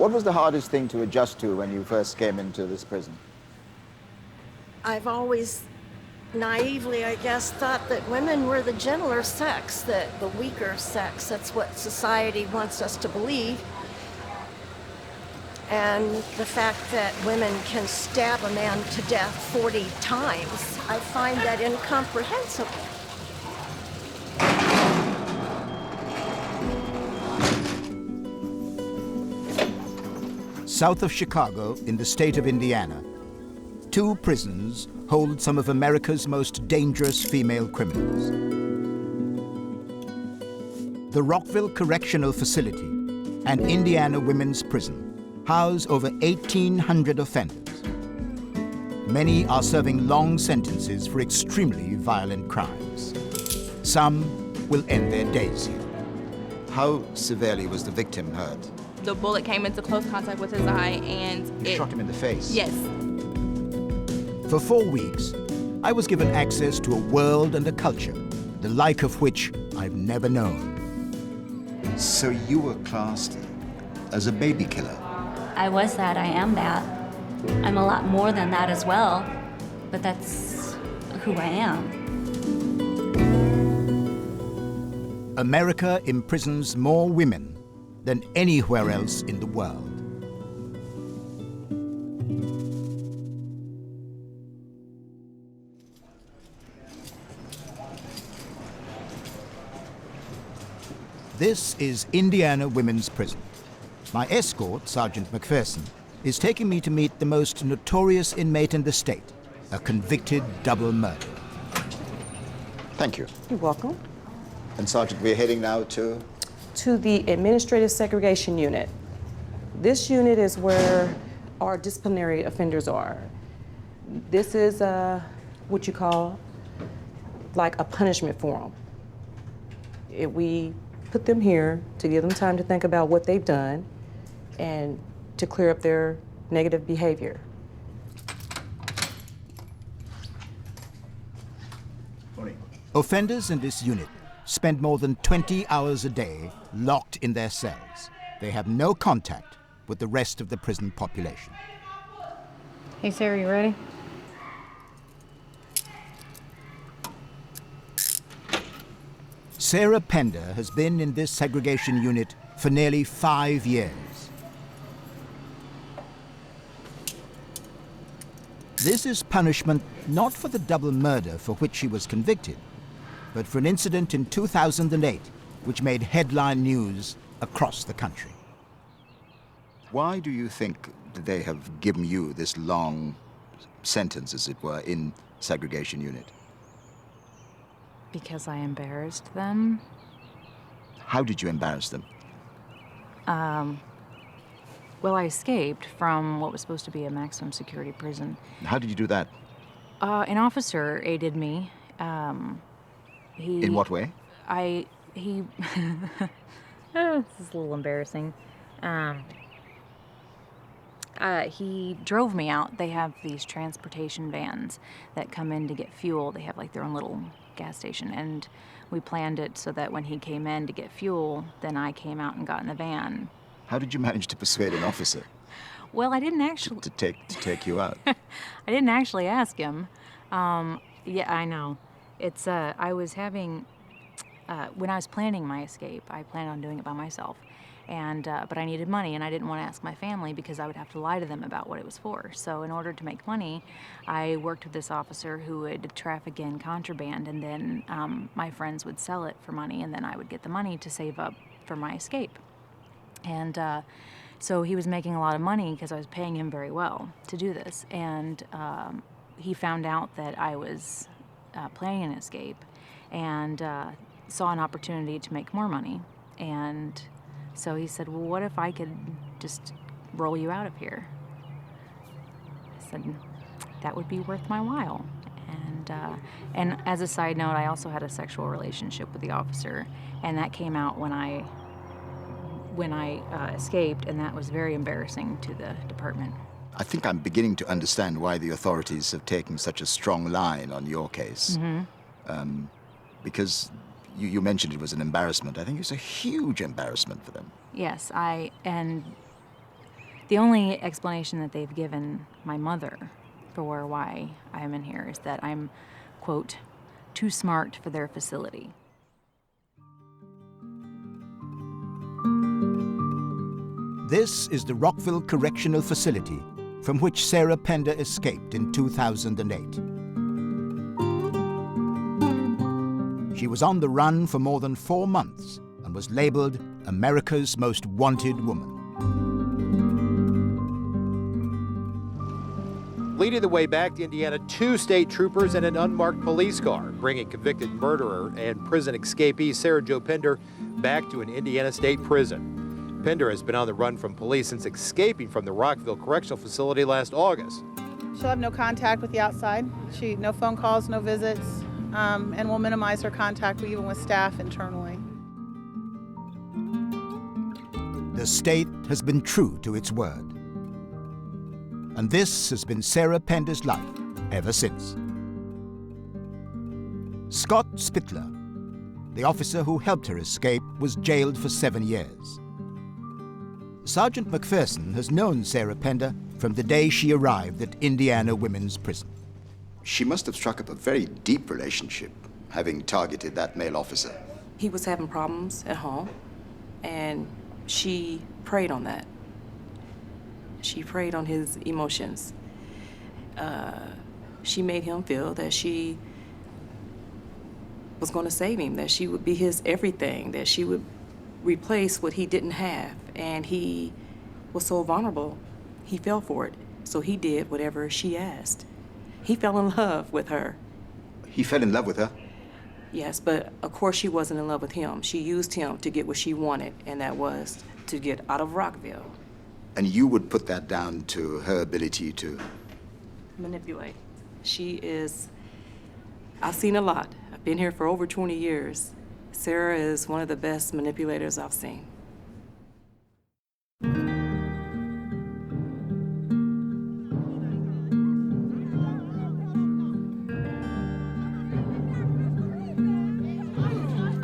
What was the hardest thing to adjust to when you first came into this prison? I've always naively, I guess, thought that women were the gentler sex, the weaker sex. That's what society wants us to believe. And the fact that women can stab a man to death 40 times, I find that incomprehensible. South of Chicago, in the state of Indiana, 2 prisons hold some of America's most dangerous female criminals. The Rockville Correctional Facility and Indiana Women's Prison house over 1,800 offenders. Many are serving long sentences for extremely violent crimes. Some will end their days here. How severely was the victim hurt? The bullet came into close contact with his eye and You shot him in the face? Yes. For 4 weeks, I was given access to a world and a culture, the like of which I've never known. So you were classed as a baby killer? I was that, I am that. I'm a lot more than that as well, but that's who I am. America imprisons more women than anywhere else in the world. This is Indiana Women's Prison. My escort, Sergeant McPherson, is taking me to meet the most notorious inmate in the state, a convicted double murderer. Thank you. You're welcome. And Sergeant, we're heading now to the Administrative Segregation Unit. This unit is where our disciplinary offenders are. This is what you call like a punishment for them. We put them here to give them time to think about what they've done and to clear up their negative behavior. Offenders in this unit spend more than 20 hours a day locked in their cells. They have no contact with the rest of the prison population. Hey, Sarah, you ready? Sarah Pender has been in this segregation unit for nearly 5 years. This is punishment not for the double murder for which she was convicted, but for an incident in 2008 which made headline news across the country. Why do you think they have given you this long sentence, as it were, in segregation unit? Because I embarrassed them. How did you embarrass them? Well, I escaped from what was supposed to be a maximum security prison. How did you do that? An officer aided me. In what way? This is a little embarrassing. He drove me out. They have these transportation vans that come in to get fuel. They have like their own little gas station, and we planned it so that when he came in to get fuel, then I came out and got in the van. How did you manage to persuade an officer Well, I didn't actually to take you out? I didn't actually ask him. Yeah, I know. It's I was having when I was planning my escape, I planned on doing it by myself. And but I needed money, and I didn't want to ask my family because I would have to lie to them about what it was for. So in order to make money, I worked with this officer who would traffic in contraband, and then my friends would sell it for money, and then I would get the money to save up for my escape. And so he was making a lot of money because I was paying him very well to do this. And he found out that I was planning an escape and saw an opportunity to make more money. And so he said, well, what if I could just roll you out of here? I said, that would be worth my while. And as a side note, I also had a sexual relationship with the officer, and that came out when I escaped, and that was very embarrassing to the department. I think I'm beginning to understand why the authorities have taken such a strong line on your case. Mm-hmm. Because you mentioned it was an embarrassment. I think it's a huge embarrassment for them. Yes, and The only explanation that they've given my mother for why I'm in here is that I'm, quote, too smart for their facility. This is the Rockville Correctional Facility, from which Sarah Pender escaped in 2008. She was on the run for more than 4 months and was labeled America's Most Wanted Woman. Leading the way back to Indiana, 2 state troopers and an unmarked police car, bringing convicted murderer and prison escapee Sarah Jo Pender back to an Indiana state prison. Pender has been on the run from police since escaping from the Rockville Correctional Facility last August. She'll have no contact with the outside. No phone calls, no visits, and we'll minimize her contact even with staff internally. The state has been true to its word. And this has been Sarah Pender's life ever since. Scott Spittler, the officer who helped her escape, was jailed for 7 years. Sergeant McPherson has known Sarah Pender from the day she arrived at Indiana Women's Prison. She must have struck up a very deep relationship, having targeted that male officer. He was having problems at home, and she preyed on that. She preyed on his emotions. She made him feel that she was going to save him, that she would be his everything, that she would replace what he didn't have. And he was so vulnerable, he fell for it. So he did whatever she asked. He fell in love with her. He fell in love with her? Yes, but of course she wasn't in love with him. She used him to get what she wanted, and that was to get out of Rockville. And you would put that down to her ability to... Manipulate. She is... I've seen a lot. I've been here for over 20 years. Sarah is one of the best manipulators I've seen.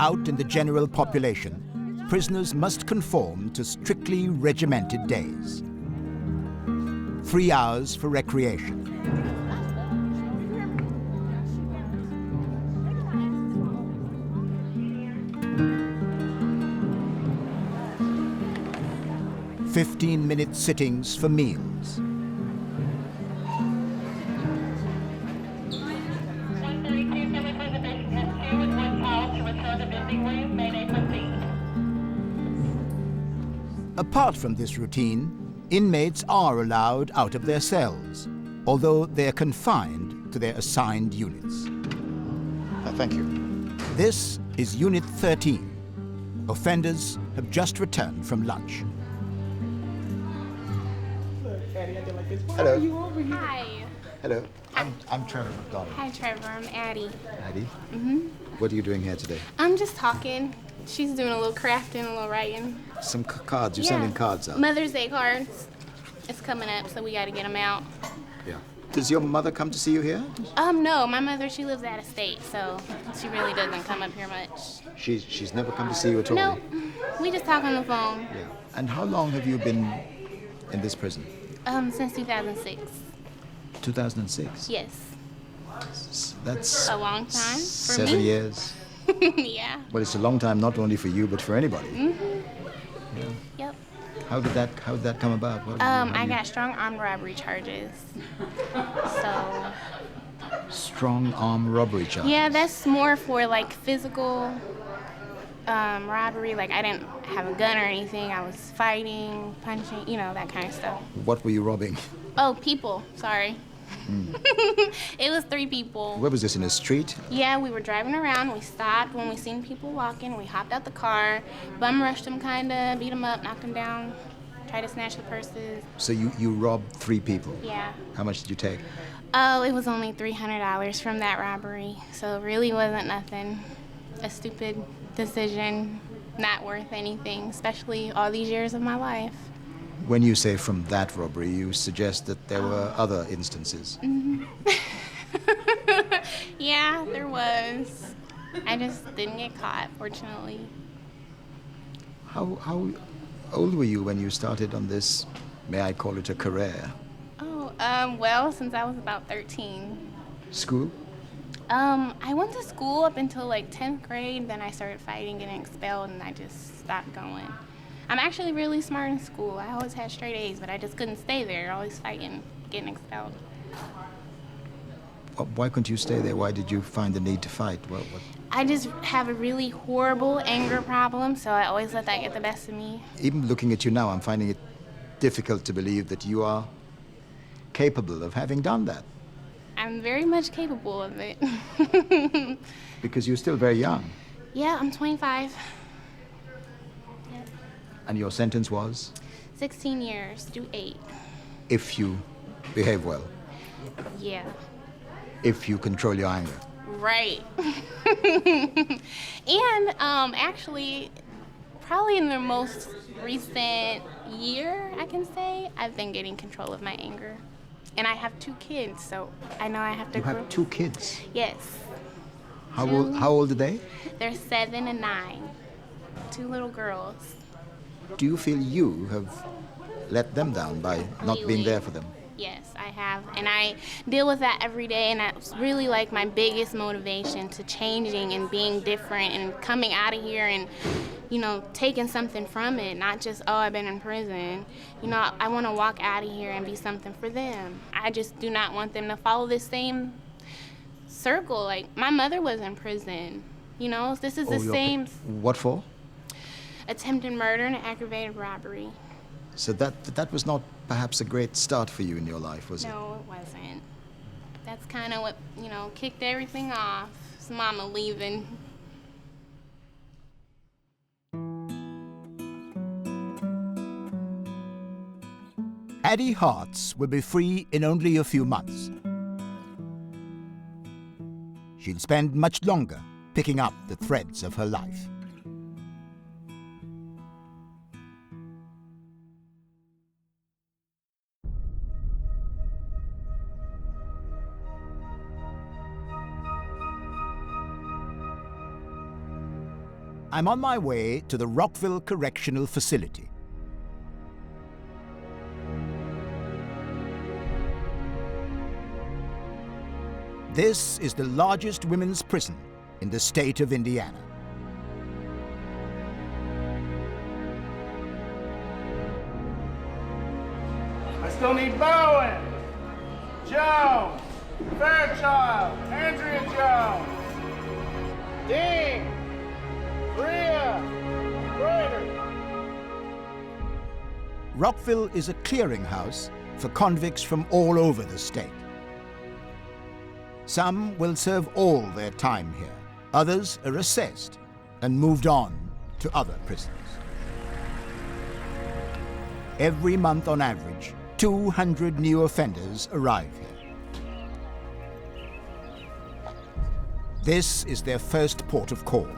Out in the general population, prisoners must conform to strictly regimented days. 3 hours for recreation. "15-minute sittings for meals. Apart from this routine, inmates are allowed out of their cells, although they're confined to their assigned units. Thank you. This is Unit 13. Offenders have just returned from lunch. Hello. Hi. Hello. I'm Trevor McDonald. Hi, Trevor. I'm Addie. Addie? What are you doing here today? I'm just talking. She's doing a little crafting, a little writing. Some cards. You're sending cards out. Mother's Day cards. It's coming up, so we got to get them out. Yeah. Does your mother come to see you here? No. My mother, she lives out of state, so she really doesn't come up here much. She's never come to see you at all? No. We just talk on the phone. Yeah. And how long have you been in this prison? Since 2006. 2006? Yes. That's a long time for 7 me. years. Yeah. Well, it's a long time not only for you, but for anybody. Mm-hmm. Yeah. Yep. How did that come about? I got strong armed robbery charges. So. Strong armed robbery charges? Yeah, that's more for like physical robbery. Like I didn't have a gun or anything. I was fighting, punching, that kind of stuff. What were you robbing? Oh, people. Sorry. It was 3 people. Where was this, in a street? Yeah, we were driving around. We stopped when we seen people walking. We hopped out the car, bum rushed them kinda, beat them up, knocked them down, tried to snatch the purses. So you robbed 3 people? Yeah. How much did you take? Oh, it was only $300 from that robbery, so it really wasn't nothing. A stupid decision, not worth anything, especially all these years of my life. When you say from that robbery, you suggest that there were other instances. Mm-hmm. Yeah, there was. I just didn't get caught, fortunately. How old were you when you started on this may I call it a career? Oh, well, since I was about 13. School? I went to school up until like 10th grade, then I started fighting, getting expelled, and I just stopped going. I'm actually really smart in school. I always had straight A's, but I just couldn't stay there, always fighting, getting expelled. Why couldn't you stay there? Why did you find the need to fight? What? I just have a really horrible anger problem, so I always let that get the best of me. Even looking at you now, I'm finding it difficult to believe that you are capable of having done that. I'm very much capable of it. Because you're still very young. Yeah, I'm 25. Yeah. And your sentence was? 16 years, do 8. If you behave well. Yeah. If you control your anger. Right. And actually, probably in the most recent year, I can say, I've been getting control of my anger. And I have 2 kids, so I know I have to You have 2 kids? Yes. How old are they? They're 7 and 9. 2 little girls. Do you feel you have let them down by not being there for them? Yes, I have. And I deal with that every day, and that's really like my biggest motivation to changing and being different and coming out of here and, you know, taking something from it, not just, oh, I've been in prison. You know, I want to walk out of here and be something for them. I just do not want them to follow this same circle. Like, my mother was in prison. You know, this is the same. What for? Attempted murder and aggravated robbery. So that was not perhaps a great start for you in your life, was it? No, it wasn't. That's kind of what, you know, kicked everything off. It's Mama leaving. Addie Hartz will be free in only a few months. She'll spend much longer picking up the threads of her life. I'm on my way to the Rockville Correctional Facility. This is the largest women's prison in the state of Indiana. I still need Bowen, Jones, Fairchild, Andrea Jones, Dean, Bria, Reuter. Rockville is a clearinghouse for convicts from all over the state. Some will serve all their time here. Others are assessed and moved on to other prisons. Every month on average, 200 new offenders arrive here. This is their first port of call.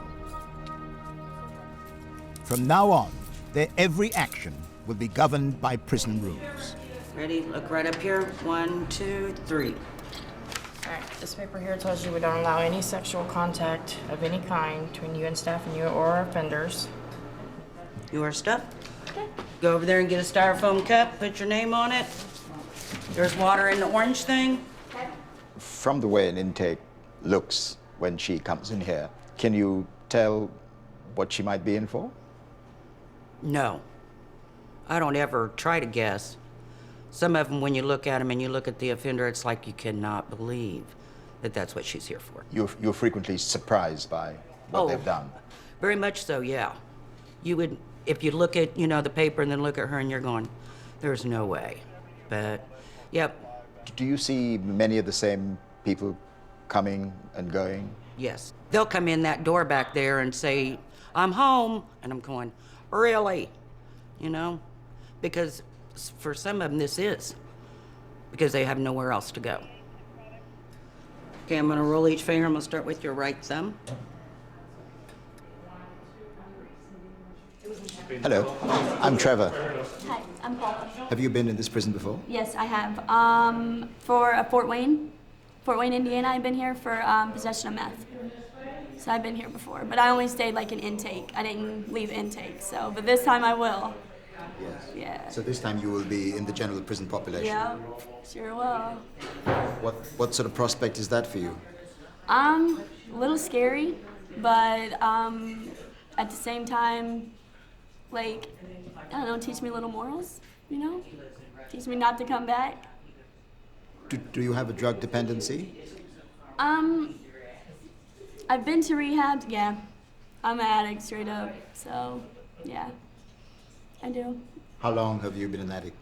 From now on, their every action will be governed by prison rules. Ready? Look right up here. 1, 2, 3. All right, this paper here tells you we don't allow any sexual contact of any kind between you and staff and you or our offenders. Your stuff? Okay. Go over there and get a styrofoam cup, put your name on it. There's water in the orange thing. From the way an intake looks when she comes in here, can you tell what she might be in for? No. I don't ever try to guess. Some of them, when you look at them and you look at the offender, it's like you cannot believe that that's what she's here for. You're frequently surprised by what they've done? Very much so, yeah. You would, if you look at, the paper and then look at her and you're going, there's no way. But, yep. Do you see many of the same people coming and going? Yes. They'll come in that door back there and say, I'm home. And I'm going, really? Because for some of them, this is. Because they have nowhere else to go. Okay, I'm gonna roll each finger. I'm gonna start with your right thumb. Hello, I'm Trevor. Hi, I'm Paul. Have you been in this prison before? Yes, I have. For Fort Wayne, Indiana, I've been here for possession of meth. So I've been here before, but I only stayed like in intake. I didn't leave intake, but this time I will. Yes. Yeah. So this time you will be in the general prison population. Yeah, sure will. What sort of prospect is that for you? A little scary, but at the same time, like, I don't know, teach me little morals, you know? Teach me not to come back. Do you have a drug dependency? I've been to rehab, yeah. I'm an addict straight up, so yeah, I do. How long have you been an addict?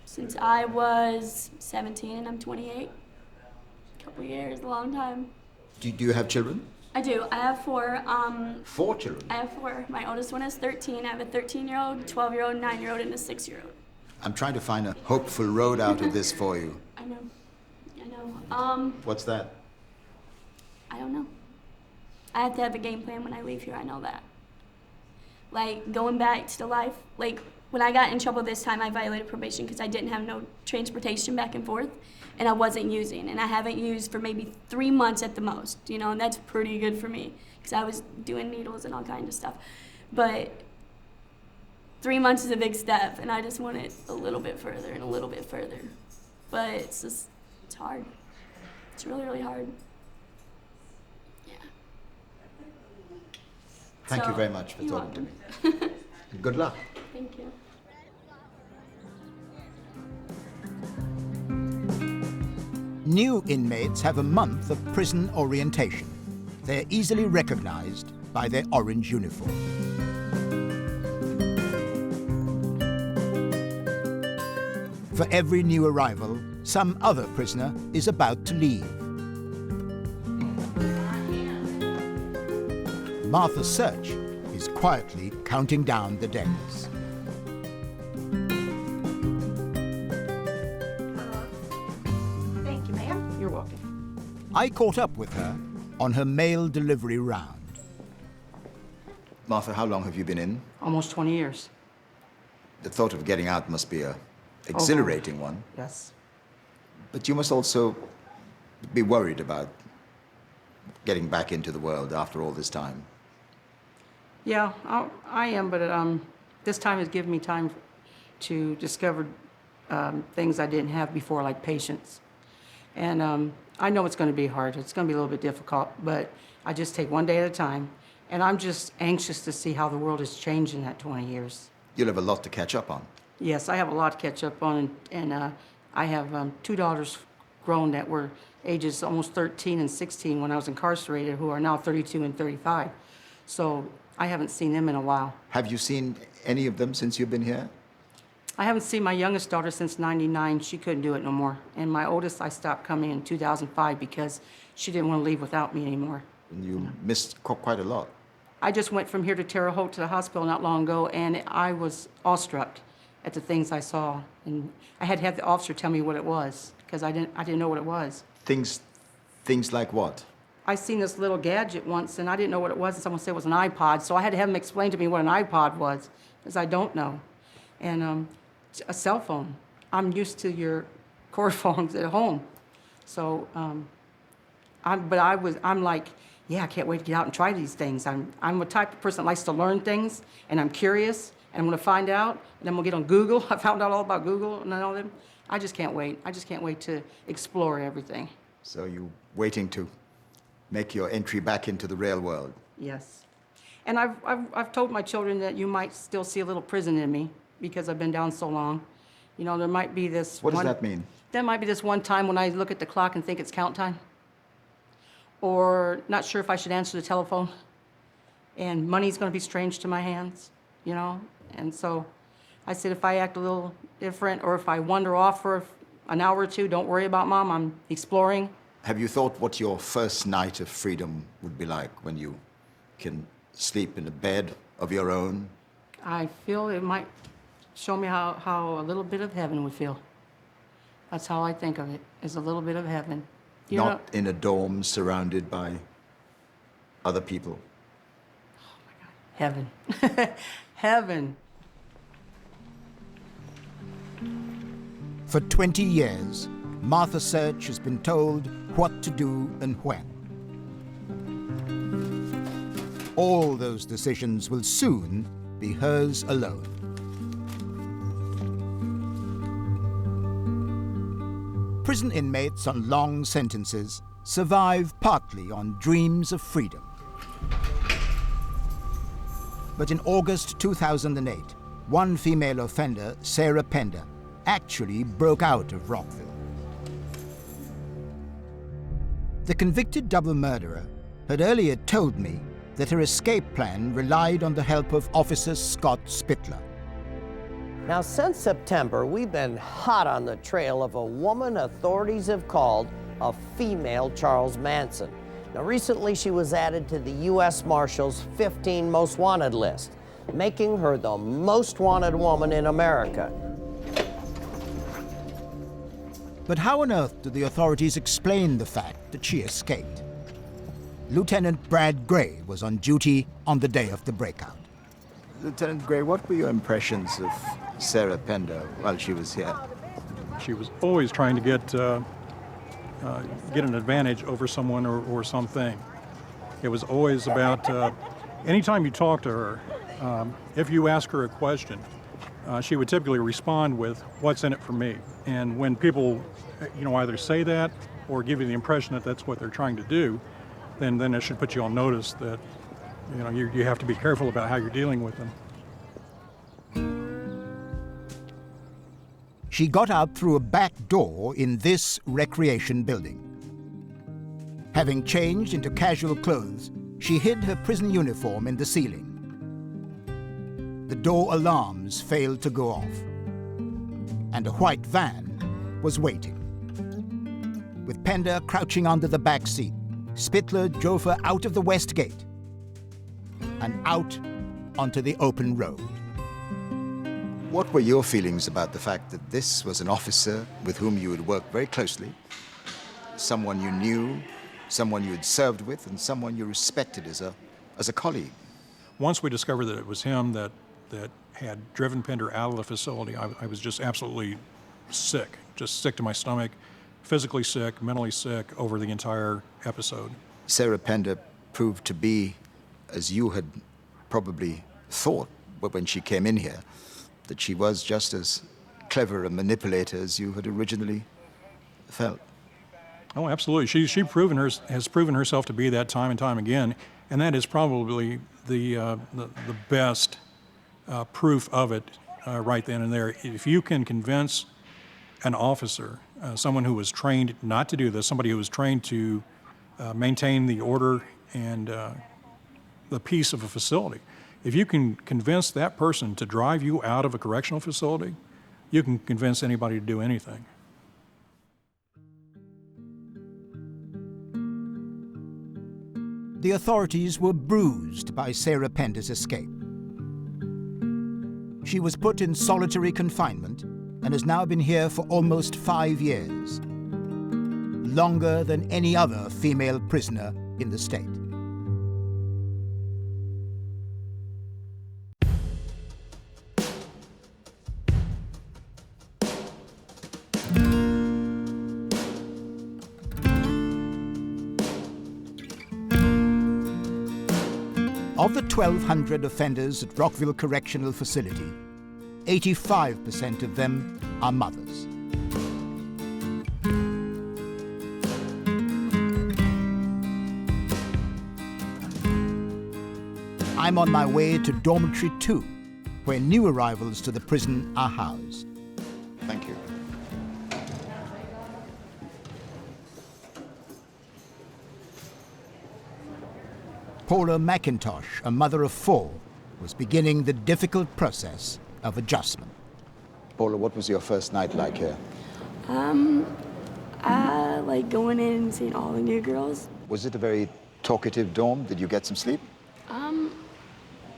Since I was 17 and I'm 28. A couple years, a long time. Do you have children? I do. I have 4. 4 children? I have 4. My oldest one is 13. I have a 13-year-old, 12-year-old, 9-year-old, and a 6-year-old. I'm trying to find a hopeful road out of this for you. I know. I know. What's that? I don't know. I have to have a game plan when I leave here. I know that. Like, going back to the life, like, when I got in trouble this time, I violated probation because I didn't have no transportation back and forth, and I wasn't using, and I haven't used for maybe 3 months at the most, you know, and that's pretty good for me because I was doing needles and all kinds of stuff. But 3 months is a big step, and I just want it a little bit further and a little bit further. But it's hard. It's really, really hard. Yeah. Thank you very much for talking to me. Good luck. Thank you. New inmates have a month of prison orientation. They're easily recognized by their orange uniform. For every new arrival, some other prisoner is about to leave. Martha Search is quietly counting down the days. Thank you, ma'am. You're welcome. I caught up with her on her mail delivery round. Martha, how long have you been in? Almost 20 years. The thought of getting out must be a exhilarating one. Yes. But you must also be worried about getting back into the world after all this time. Yeah, I am, but this time has given me time to discover things I didn't have before, like patience. And I know it's going to be hard. It's going to be a little bit difficult, but I just take one day at a time. And I'm just anxious to see how the world has changed in that 20 years. You'll have a lot to catch up on. Yes, I have a lot to catch up on, and I have 2 daughters grown that were ages almost 13 and 16 when I was incarcerated, who are now 32 and 35. So I haven't seen them in a while. Have you seen any of them since you've been here? I haven't seen my youngest daughter since '99. She couldn't do it no more. And my oldest, I stopped coming in 2005 because she didn't want to leave without me anymore. And you missed quite a lot. I just went from here to Terre Haute to the hospital not long ago, and I was awestruck at the things I saw. And I had to have the officer tell me what it was, because I didn't know what it was. Things like what? I seen this little gadget once, and I didn't know what it was, and someone said it was an iPod, so I had to have them explain to me what an iPod was, because I don't know. And a cell phone. I'm used to your cord phones at home. So, I'm like, yeah, I can't wait to get out and try these things. I'm the type of person that likes to learn things, and I'm curious, and I'm gonna find out, and I'm gonna get on Google. I found out all about Google and all them. I just can't wait. I just can't wait to explore everything. So you're waiting to make your entry back into the real world? Yes. And I've told my children that you might still see a little prison in me because I've been down so long. You know, there might be this What does that mean? There might be this one time when I look at the clock and think it's count time. Or not sure if I should answer the telephone. And money's gonna be strange to my hands, you know? And so I said, if I act a little different or if I wander off for an hour or two, don't worry about Mom, I'm exploring. Have you thought what your first night of freedom would be like when you can sleep in a bed of your own? I feel it might show me how a little bit of heaven would feel. That's how I think of it, is a little bit of heaven. You Not know, in a dorm surrounded by other people? heaven. Heaven. For 20 years, Martha Search has been told what to do and when. All those decisions will soon be hers alone. prison inmates on long sentences survive partly on dreams of freedom. But in August 2008, one female offender, Sarah Pender, actually broke out of Rockville. The convicted double murderer had earlier told me that her escape plan relied on the help of Officer Scott Spittler. Now, since September, we've been hot on the trail of a woman authorities have called a female Charles Manson. Now, recently she was added to the U.S. Marshals 15 Most Wanted list, making her the most wanted woman in America. But how on earth do the authorities explain the fact that she escaped? Lieutenant Brad Gray was on duty on the day of the breakout. Lieutenant Gray, what were your impressions of Sarah Pender while she was here? She was always trying to get an advantage over someone or something. It was always about, anytime you talk to her, if you ask her a question, she would typically respond with, "What's in it for me?" And when people, either say that or give you the impression that that's what they're trying to do, then it should put you on notice that, you have to be careful about how you're dealing with them. She got out through a back door in this recreation building. Having changed into casual clothes, she hid her prison uniform in the ceiling. The door alarms failed to go off, and a white van was waiting. With Pender crouching under the back seat, Spittler drove her out of the west gate and out onto the open road. What were your feelings about the fact that this was an officer with whom you had worked very closely, someone you knew, someone you had served with, and someone you respected as a colleague? Once we discovered that it was him that had driven Pender out of the facility, I was just absolutely sick, just sick to my stomach, physically sick, mentally sick over the entire episode. Sarah Pender proved to be, as you had probably thought when she came in here, that she was just as clever a manipulator as you had originally felt. Oh, absolutely. She has proven herself to be that time and time again, and that is probably the best proof of it right then and there. If you can convince an officer, someone who was trained not to do this, somebody who was trained to maintain the order and the peace of a facility, if you can convince that person to drive you out of a correctional facility, you can convince anybody to do anything. The authorities were bruised by Sarah Pender's escape. She was put in solitary confinement and has now been here for almost 5 years, longer than any other female prisoner in the state. Of the 1,200 offenders at Rockville Correctional Facility, 85% of them are mothers. I'm on my way to Dormitory 2, where new arrivals to the prison are housed. Thank you. Paula McIntosh, a mother of 4, was beginning the difficult process of adjustment. Paula, what was your first night like here? I like going in and seeing all the new girls. Was it a very talkative dorm? Did you get some sleep?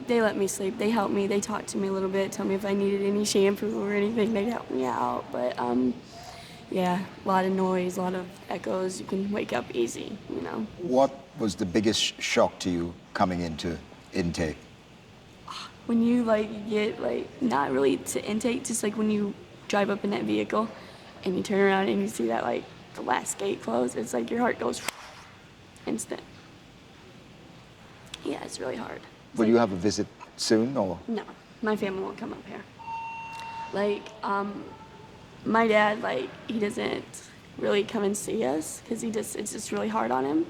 They let me sleep. They helped me. They talked to me a little bit, told me if I needed any shampoo or anything, they'd help me out. But yeah, a lot of noise, a lot of echoes. You can wake up easy, you know. What was the biggest shock to you coming into intake? When you get not really to intake, just like when you drive up in that vehicle and you turn around and you see that the last gate close, it's like your heart goes instant. Yeah, it's really hard. Will you have a visit soon, or? No, my family won't come up here. My dad, he doesn't really come and see us because it's just really hard on him.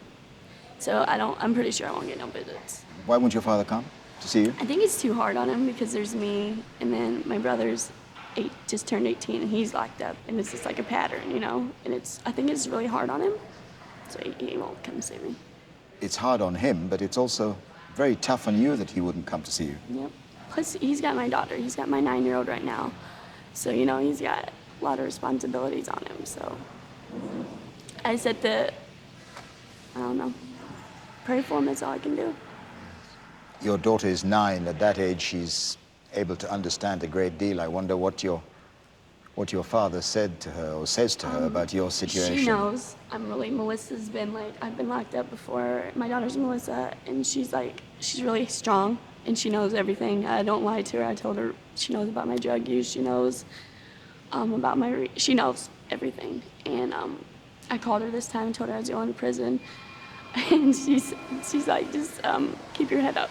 So I'm pretty sure I won't get no visits. Why won't your father come to see you? I think it's too hard on him because there's me and then my brother's just turned 18 and he's locked up and it's just like a pattern, you know? And I think it's really hard on him, so he won't come see me. It's hard on him, but it's also very tough on you that he wouldn't come to see you. Yep. Plus, he's got my daughter. He's got my 9-year-old right now. So, you know, he's got a lot of responsibilities on him. So I said that, I don't know, pray for him, that's all I can do. Your daughter is 9. At that age, she's able to understand a great deal. I wonder what your father said to her or says to her about your situation. She knows. Melissa's been I've been locked up before. My daughter's Melissa, and she's really strong, and she knows everything. I don't lie to her. I told her she knows about my drug use. She knows about she knows everything. And I called her this time and told her I was going to prison, and she's like, just keep your head up.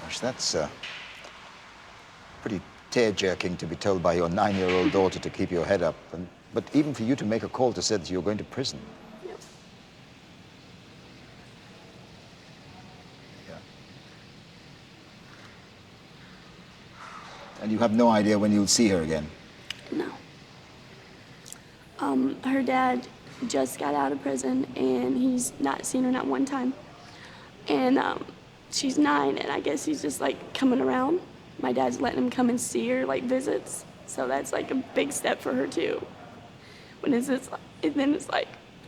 Gosh, that's pretty tear-jerking to be told by your 9-year-old daughter to keep your head up. But even for you to make a call to say that you're going to prison. Yep. Yeah. And you have no idea when you'll see her again? No. Her dad just got out of prison, and he's not seen her not one time. And she's 9, and I guess he's just coming around. My dad's letting him come and see her, visits. So that's a big step for her too. When it's just, and then it's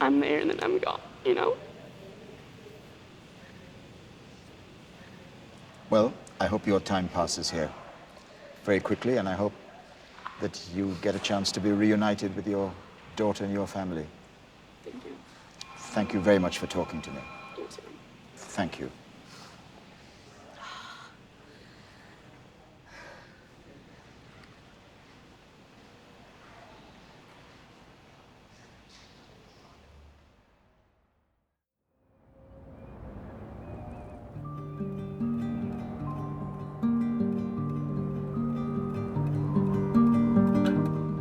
I'm there and then I'm gone, you know? Well, I hope your time passes here very quickly, and I hope that you get a chance to be reunited with your daughter and your family. Thank you. Thank you very much for talking to me. You too. Thank you.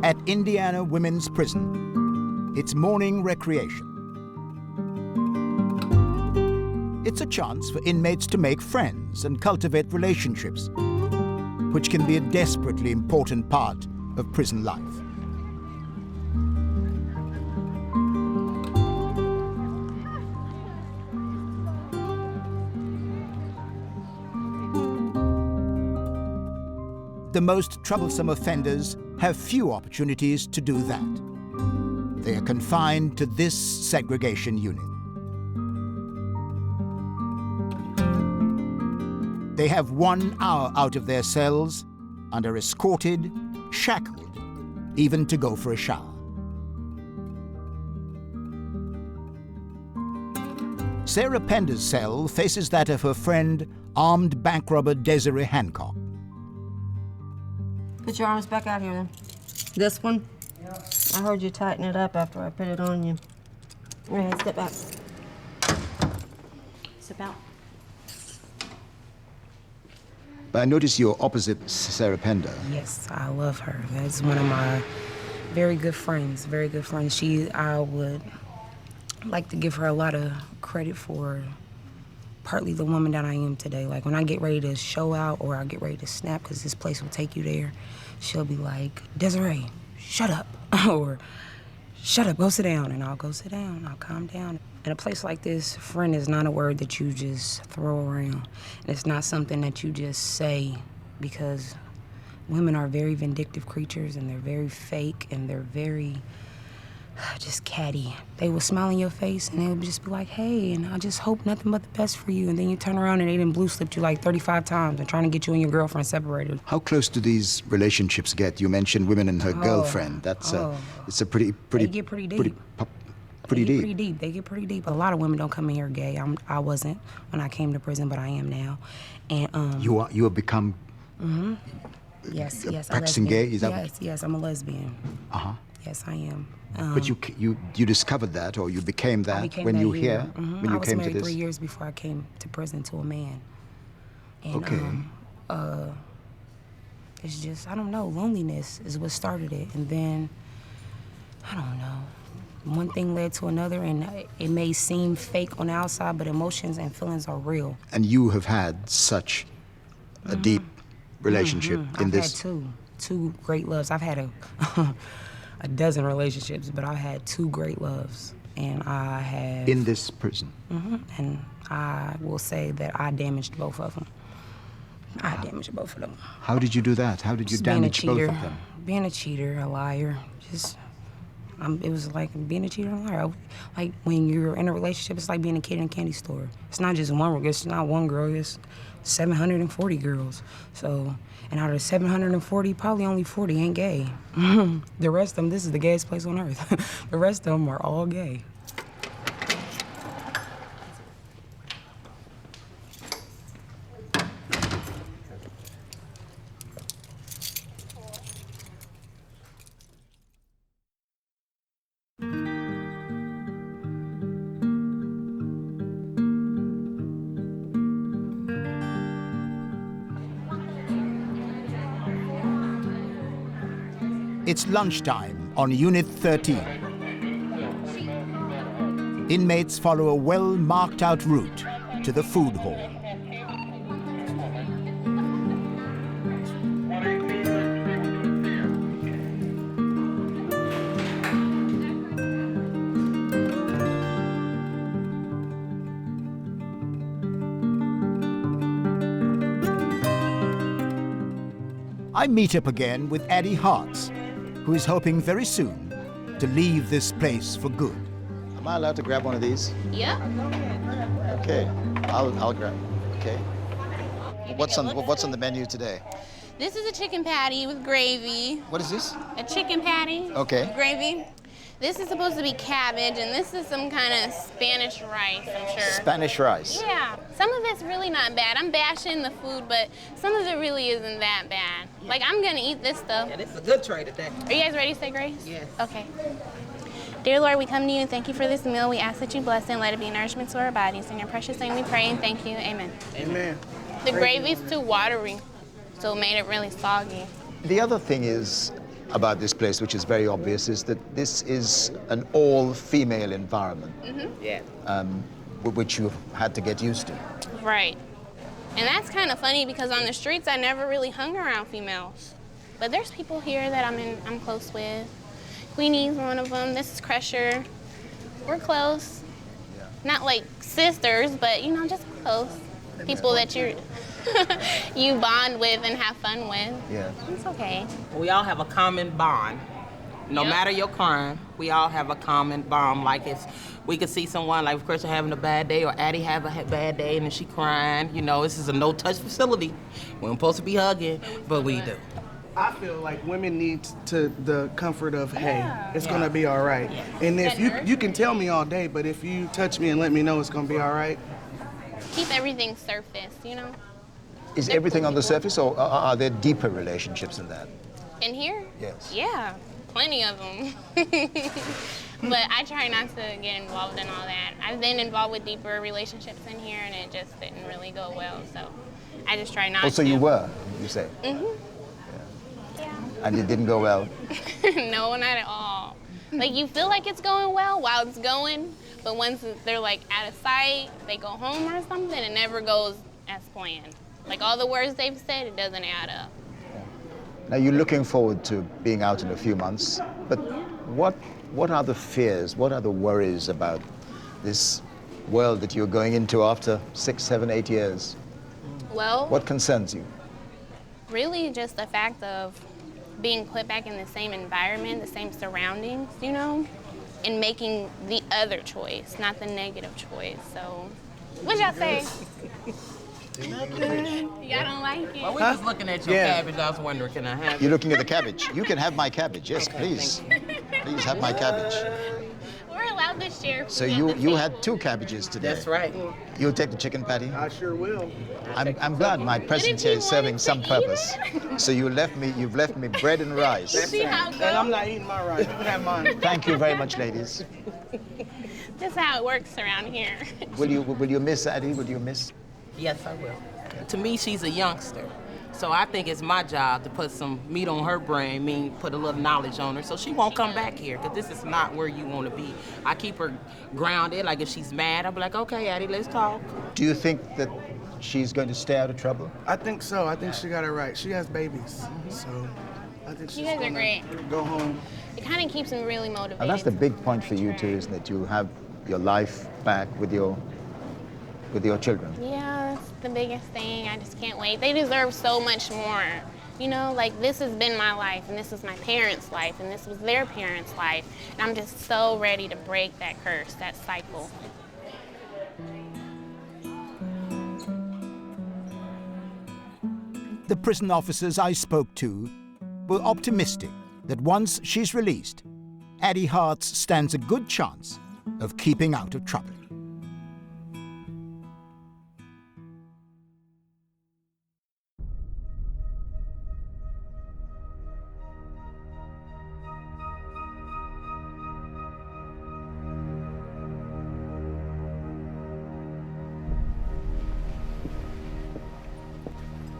At Indiana Women's Prison, it's morning recreation. It's a chance for inmates to make friends and cultivate relationships, which can be a desperately important part of prison life. The most troublesome offenders have few opportunities to do that. They are confined to this segregation unit. They have 1 hour out of their cells and are escorted, shackled, even to go for a shower. Sarah Pender's cell faces that of her friend, armed bank robber Desiree Hancock. Put your arms back out here then. This one? Yeah. I heard you tighten it up after I put it on you. All right, step back. Step out. But I notice you're opposite Sarah Pender. Yes, I love her. That's one of my very good friends, very good friends. I would like to give her a lot of credit for partly the woman that I am today. Like when I get ready to show out or I get ready to snap, because this place will take you there, she'll be like, Desiree, shut up. Or shut up, go sit down. And I'll go sit down, I'll calm down. In a place like this, friend is not a word that you just throw around. And it's not something that you just say, because women are very vindictive creatures and they're very fake and they're very just catty. They will smile in your face and they would just be like, hey, and I just hope nothing but the best for you. And then you turn around and they done blue slipped you 35 times and trying to get you and your girlfriend separated. How close do these relationships get? You mentioned women and her girlfriend. It's a pretty They get pretty deep. Pretty deep. Pretty deep. They get pretty deep. A lot of women don't come in here gay. I wasn't when I came to prison, but I am now. And you have become yes, practicing gay? Is that yes, I'm a lesbian. Yes, I am. But you discovered that, or you became that when you were here, when you came to this? I was married 3 years before I came to prison to a man. And it's just, I don't know, loneliness is what started it. And then I don't know. One thing led to another, and it may seem fake on the outside, but emotions and feelings are real. And you have had such a deep relationship in this. I've had two great loves. I've had a dozen relationships, but I've had two great loves, and I have... In this prison? And I will say that I damaged both of them. I damaged both of them. How did you do that? How did you damage both of them? Being a cheater, a liar, just... it was like being a cheater and a liar. Like when you're in a relationship, it's like being a kid in a candy store. It's not just one. It's not one girl. It's 740 girls. So, and out of the 740, probably only 40 ain't gay. The rest of them, this is the gayest place on earth. The rest of them are all gay. It's lunchtime on Unit 13. Inmates follow a well-marked-out route to the food hall. I meet up again with Addie Hartz, who is hoping very soon to leave this place for good. Am I allowed to grab one of these? Yeah. Okay, I'll grab. Okay. What's on the menu today? This is a chicken patty with gravy. What is this? A chicken patty. Okay. With gravy. This is supposed to be cabbage, and this is some kind of Spanish rice, I'm sure. Spanish rice? Yeah. Some of it's really not bad. I'm bashing the food, but some of it really isn't that bad. Yeah. Like, I'm gonna eat this stuff. Yeah, this is a good tray today. Are you guys ready to say grace? Yes. Okay. Dear Lord, we come to you and thank you for this meal. We ask that you bless it and let it be nourishment to our bodies. In your precious name we pray and thank you. Amen. Amen. The gravy's too watery, so it made it really soggy. The other thing is about this place, which is very obvious, is that this is an all-female environment. Yeah. Which you've had to get used to. Right. And that's kind of funny because on the streets I never really hung around females. But there's people here that I'm close with. Queenie's one of them. This is Crusher. We're close. Yeah. Not like sisters, but you know, just close. People that you bond with and have fun with. Yeah. It's okay. We all have a common bond. No matter your crime, we all have a common bond. Like we could see someone like Christian having a bad day or Addie have a bad day and then she crying. You know, this is a no-touch facility. We aren't supposed to be hugging, but we do. I feel like women need the comfort of, hey, it's gonna be all right. Yeah. And if you can tell me all day, but if you touch me and let me know it's gonna be all right. Keep everything surface, you know? Is everything on the surface, or are there deeper relationships than that? In here? Yes. Yeah, plenty of them. But I try not to get involved in all that. I've been involved with deeper relationships in here, and it just didn't really go well, so I just try not to. Oh, so you were, you say? Mm-hmm. Yeah. And it didn't go well? No, not at all. Like, you feel like it's going well while it's going, but once they're like out of sight, they go home or something, it never goes as planned. Like all the words they've said, it doesn't add up. Now you're looking forward to being out in a few months, but what are the fears, what are the worries about this world that you're going into after 6, 7, 8 years? Well, what concerns you? Really just the fact of being put back in the same environment, the same surroundings, you know, and making the other choice, not the negative choice. So, what'd y'all say? Y'all don't like it? Well, we're just looking at your cabbage. I was wondering, can I have it? You're looking at the cabbage. You can have my cabbage. Yes, okay, please. Please have my cabbage. We're allowed to share. So you had 2 cabbages today. That's right. You'll take the chicken patty? I sure will. I'm glad my presence here is serving some purpose. So you've left me bread and rice. See how it goes? And I'm not eating my rice. You can have mine. Thank you very much, ladies. That's how it works around here. Will you miss Addie? Will you miss? Yes, I will. To me, she's a youngster. So I think it's my job to put some meat on her brain, put a little knowledge on her, so she won't come back here, because this is not where you want to be. I keep her grounded, like if she's mad, I'll be like, okay, Addie, let's talk. Do you think that she's going to stay out of trouble? I think so. I think she got it right. She has babies, so I think she's You guys are great. Go home. It kind of keeps me really motivated. And that's the big point for you too, isn't it? You'll have your life back with your children. Yeah, that's the biggest thing. I just can't wait. They deserve so much more. You know, like this has been my life, and this is my parents' life, and this was their parents' life. And I'm just so ready to break that curse, that cycle. The prison officers I spoke to were optimistic that once she's released, Addie Hartz stands a good chance of keeping out of trouble.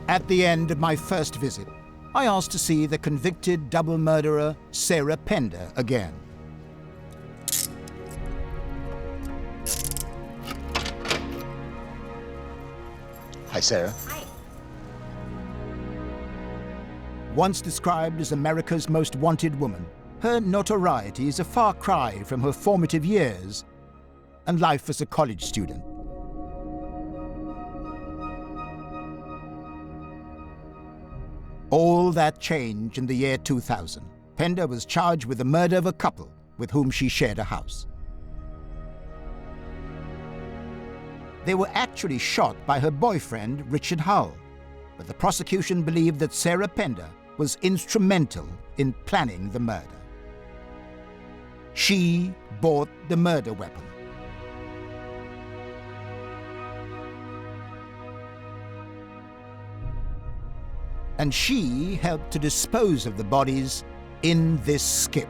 At the end of my first visit, I asked to see the convicted double murderer Sarah Pender again. Hi, Sarah. Hi. Once described as America's most wanted woman, her notoriety is a far cry from her formative years and life as a college student. All that changed in the year 2000. Pender was charged with the murder of a couple with whom she shared a house. They were actually shot by her boyfriend, Richard Hull, but the prosecution believed that Sarah Pender was instrumental in planning the murder. She bought the murder weapon. And she helped to dispose of the bodies in this skip.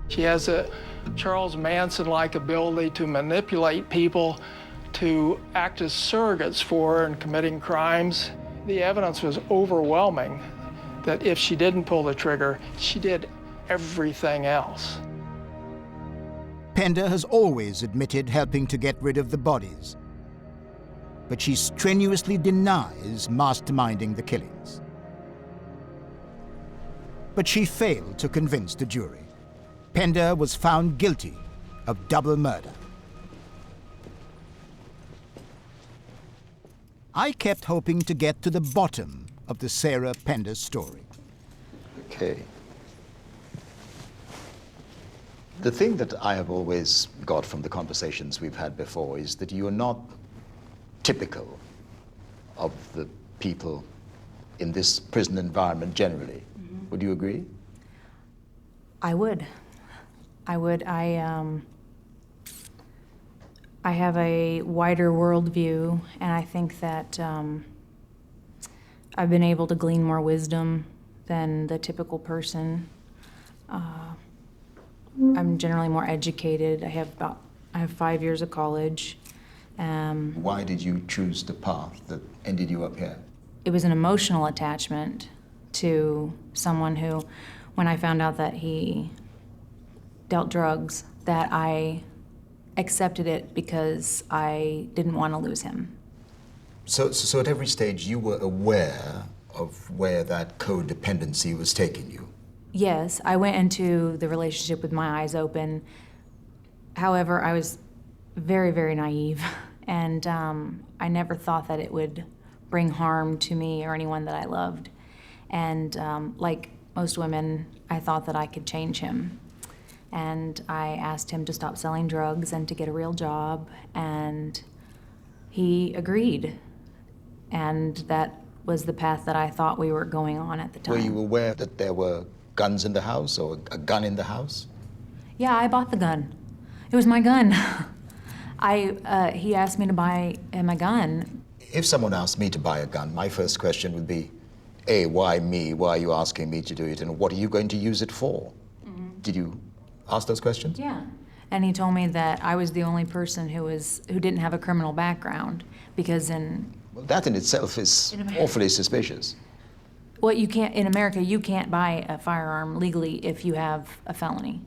She has a Charles Manson-like ability to manipulate people to act as surrogates for her in committing crimes. The evidence was overwhelming that if she didn't pull the trigger, she did everything else. Pender has always admitted helping to get rid of the bodies, but she strenuously denies masterminding the killings. But she failed to convince the jury. Pender was found guilty of double murder. I kept hoping to get to the bottom of the Sarah Pender story. Okay. The thing that I have always got from the conversations we've had before is that you are not typical of the people in this prison environment generally. Mm-hmm. Would you agree? I would. I have a wider worldview, and I think that I've been able to glean more wisdom than the typical person. I'm generally more educated. I have 5 years of college. Why did you choose the path that ended you up here? It was an emotional attachment to someone who, when I found out that he dealt drugs, that I accepted it because I didn't want to lose him. So at every stage you were aware of where that codependency was taking you? Yes, I went into the relationship with my eyes open. However, I was very, very naive, and I never thought that it would bring harm to me or anyone that I loved. And like most women, I thought that I could change him. And I asked him to stop selling drugs and to get a real job, and he agreed. And that was the path that I thought we were going on at the time. Were you aware that there were guns in the house or a gun in the house? Yeah, I bought the gun. It was my gun. He asked me to buy him a gun. If someone asked me to buy a gun, my first question would be, A, why me? Why are you asking me to do it? And what are you going to use it for? Mm-hmm. Did you ask those questions? Yeah. And he told me that I was the only person who didn't have a criminal background, because Well, that in itself is awfully suspicious. in America, you can't buy a firearm legally if you have a felony.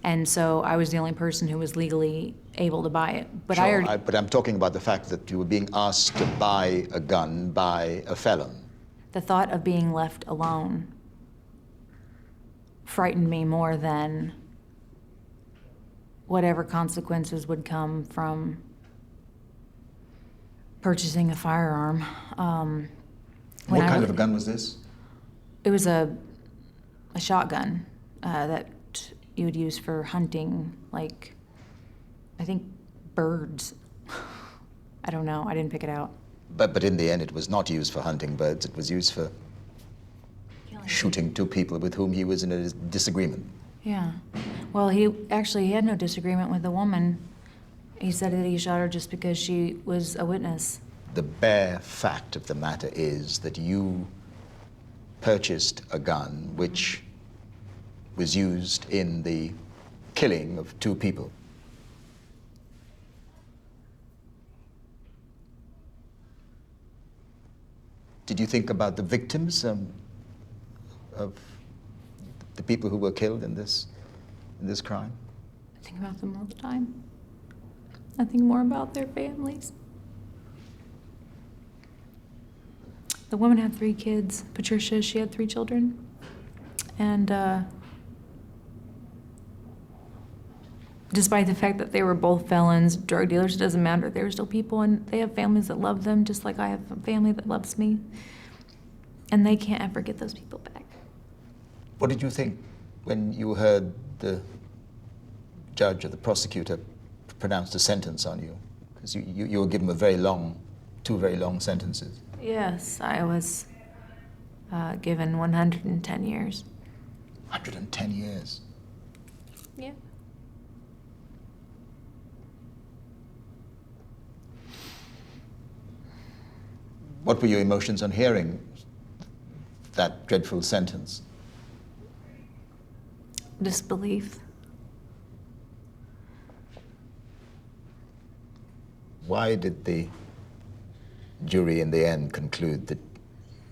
And so I was the only person who was legally able to buy it. But Sure, but I'm talking about the fact that you were being asked to buy a gun by a felon. the thought of being left alone frightened me more than whatever consequences would come from purchasing a firearm. What kind of a gun was this? It was a shotgun that you would use for hunting, like, I think birds. I don't know, I didn't pick it out. But in the end, it was not used for hunting birds. It was used for shooting two people with whom he was in a disagreement. Yeah. Well, he had no disagreement with the woman. He said that he shot her just because she was a witness. The bare fact of the matter is that you purchased a gun which was used in the killing of two people. Did you think about the victims of the people who were killed in this crime? I think about them all the time. I think more about their families. The woman had 3 kids. Patricia, she had 3 children. And despite the fact that they were both felons, drug dealers, it doesn't matter. They were still people, and they have families that love them, just like I have a family that loves me. And they can't ever get those people back. What did you think when you heard the judge or the prosecutor pronounce a sentence on you? Because you were given 2 very long sentences. Yes, I was given 110 years. 110 years? Yeah. What were your emotions on hearing that dreadful sentence? Disbelief. Why did the jury in the end conclude that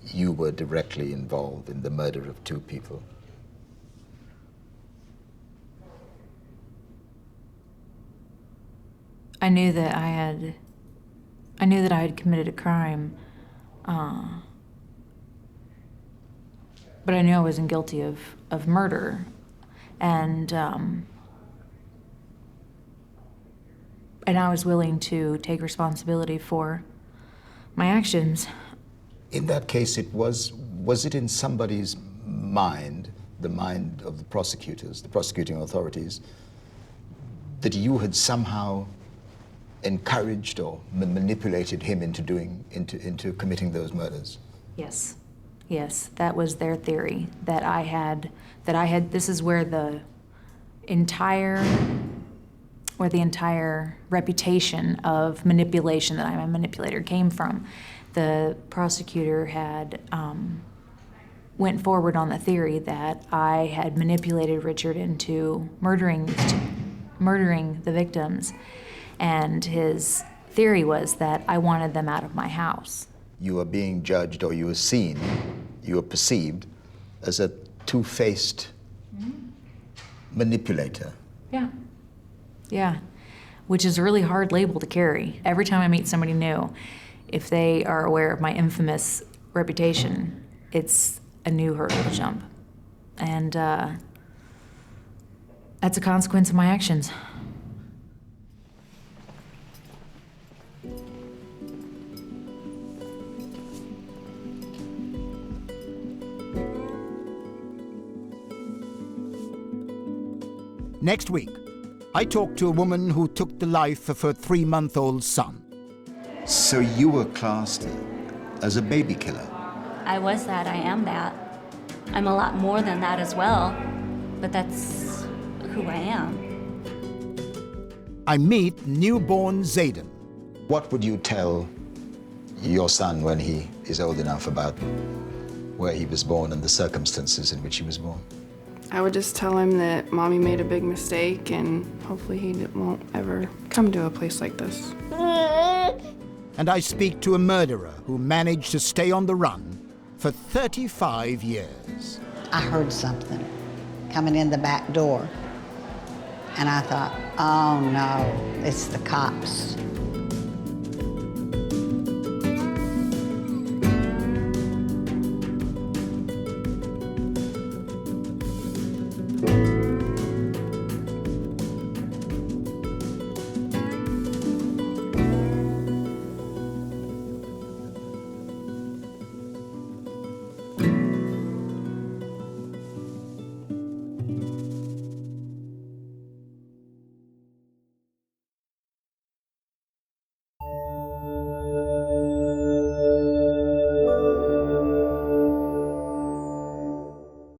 you were directly involved in the murder of 2 people? I knew that I had committed a crime, but I knew I wasn't guilty of murder, and I was willing to take responsibility for my actions. In that case, was it in somebody's mind, the mind of the prosecutors, the prosecuting authorities, that you had somehow encouraged or manipulated him into committing those murders? Yes. Yes, that was their theory, that I had, this is where the entire reputation of manipulation, that I'm a manipulator, came from. The prosecutor had went forward on the theory that I had manipulated Richard into murdering the victims, and his theory was that I wanted them out of my house. You were being judged, or you were seen, you were perceived as a two-faced manipulator. Yeah. Yeah. Which is a really hard label to carry. Every time I meet somebody new, if they are aware of my infamous reputation, it's a new hurdle to jump. And that's a consequence of my actions. Next week, I talk to a woman who took the life of her 3-month-old son. So you were classed as a baby killer? I was that, I am that. I'm a lot more than that as well, but that's who I am. I meet newborn Zayden. What would you tell your son when he is old enough about where he was born and the circumstances in which he was born? I would just tell him that Mommy made a big mistake and hopefully he won't ever come to a place like this. And I speak to a murderer who managed to stay on the run for 35 years. I heard something coming in the back door, and I thought, oh no, it's the cops.